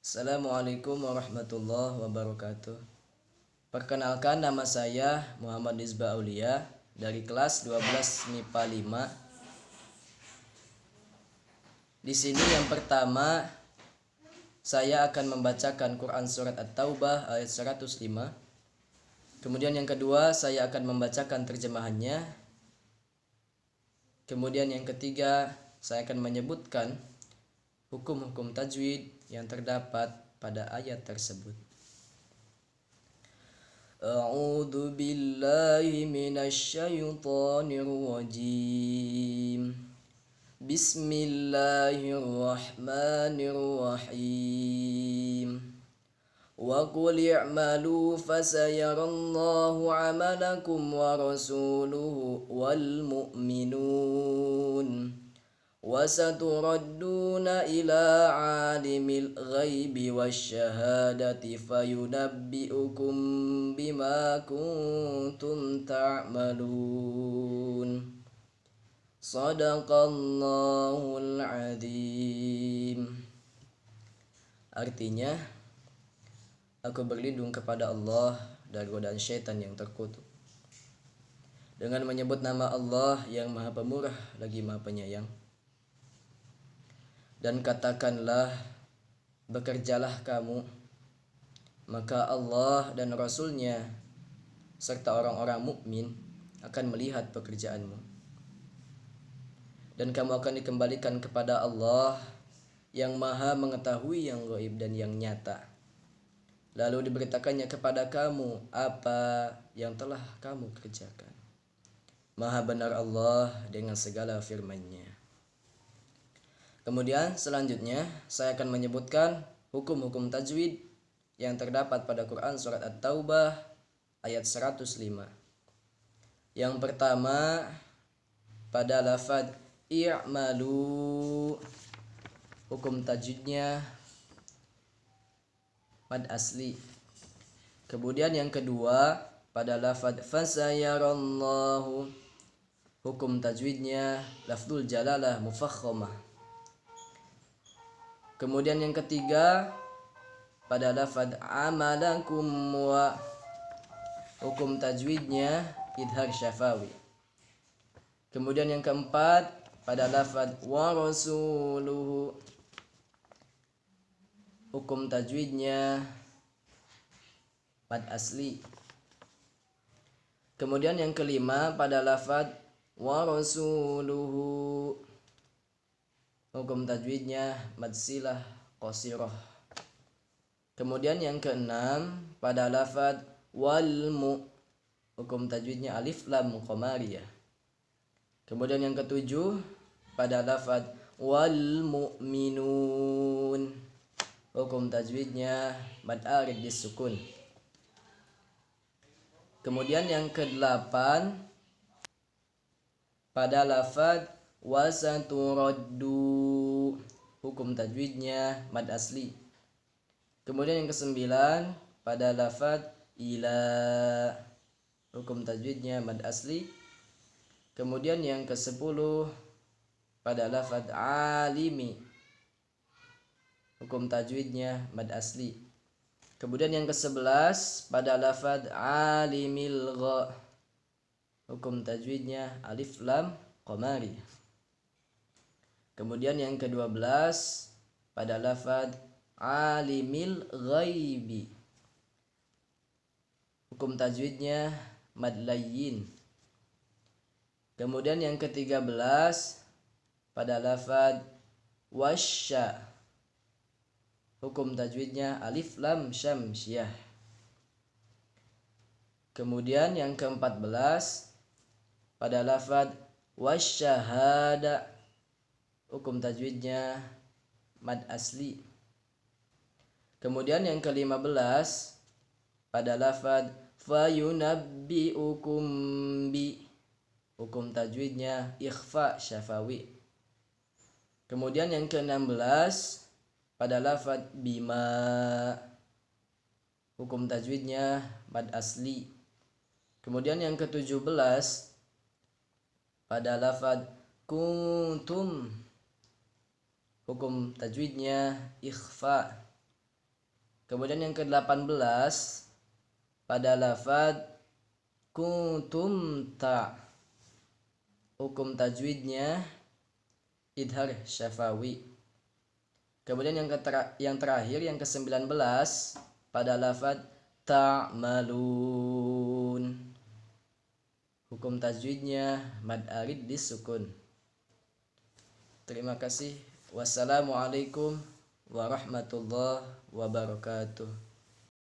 Assalamualaikum warahmatullahi wabarakatuh. Perkenalkan, nama saya Muhammad Nisbah Aulia dari kelas 12 MIPA 5. Di sini yang pertama saya akan membacakan Quran surat At-Taubah ayat 105. Kemudian yang kedua saya akan membacakan terjemahannya. Kemudian yang ketiga saya akan menyebutkan hukum-hukum tajwid yang terdapat pada ayat tersebut. A'udzu billahi minasy syaithanir rajim. Bismillahirrahmanirrahim. Wa qul i'malu fasayarallahu 'amalakum wa rasuluhu wal mu'minun. وَسَتُرَدُّونَ إِلَى عَالِمِ الْغَيْبِ وَالشَّهَادَةِ فَيُنَبِّئُكُم بِمَا كُنتُمْ تَعْمَلُونَ. Shadaqallahul Adzim. Artinya, aku berlindung kepada Allah dari godaan syaitan yang terkutuk, dengan menyebut nama Allah yang Maha Pemurah lagi Maha Penyayang. Dan katakanlah, bekerjalah kamu, maka Allah dan Rasul-Nya serta orang-orang mukmin akan melihat pekerjaanmu. Dan kamu akan dikembalikan kepada Allah yang Maha mengetahui yang gaib dan yang nyata. Lalu diberitakannya kepada kamu apa yang telah kamu kerjakan. Maha benar Allah dengan segala firman-Nya. Kemudian selanjutnya saya akan menyebutkan hukum-hukum tajwid yang terdapat pada Quran surat At-Taubah ayat 105. Yang pertama, pada lafaz i'malu, hukum tajwidnya mad asli. Kemudian yang kedua, pada lafaz fasayarallahu, hukum tajwidnya lafzul jalalah mufakhamah. Kemudian yang ketiga, pada lafaz amalakum wa, hukum tajwidnya idhar syafawi. Kemudian yang keempat, pada lafaz wa rasuluhu, hukum tajwidnya mad asli. Kemudian yang kelima, pada lafaz wa rasuluhu, hukum tajwidnya mad silah qasirah. Kemudian yang keenam, pada lafaz wal mu, hukum tajwidnya alif lam qamariyah. Kemudian yang ketujuh, pada lafaz wal mu'minun, hukum tajwidnya mad arid disukun. Kemudian yang kedelapan, pada lafaz wasaturaddu, hukum tajwidnya mad asli. Kemudian yang kesembilan, pada lafaz ila, hukum tajwidnya mad asli. Kemudian yang kesepuluh, pada lafaz alimi, hukum tajwidnya mad asli. Kemudian yang ke-11, pada lafaz alimil gha, hukum tajwidnya alif lam qamari. Kemudian yang ke-12, pada lafaz alimil ghaibi, hukum tajwidnya mad layyin. Kemudian yang ke-13, pada lafaz wasya, hukum tajwidnya alif lam syamsiyah. Kemudian yang ke-14, pada lafaz wasyahada, hukum tajwidnya mad asli. Kemudian yang ke-15, pada lafaz fayunabbi'ukum bi, hukum tajwidnya ikhfa syafawi. Kemudian yang ke-16, pada lafaz bima, hukum tajwidnya mad asli. Kemudian yang ke-17, pada lafaz kuntum, hukum tajwidnya ikhfa. Kemudian yang ke-18 pada lafaz kuntum ta. Hukum tajwidnya idhar syafawi. Kemudian yang terakhir yang ke-19 pada lafaz ta'malun. Hukum tajwidnya mad arid disukun. Terima kasih. Wassalamualaikum warahmatullahi wabarakatuh.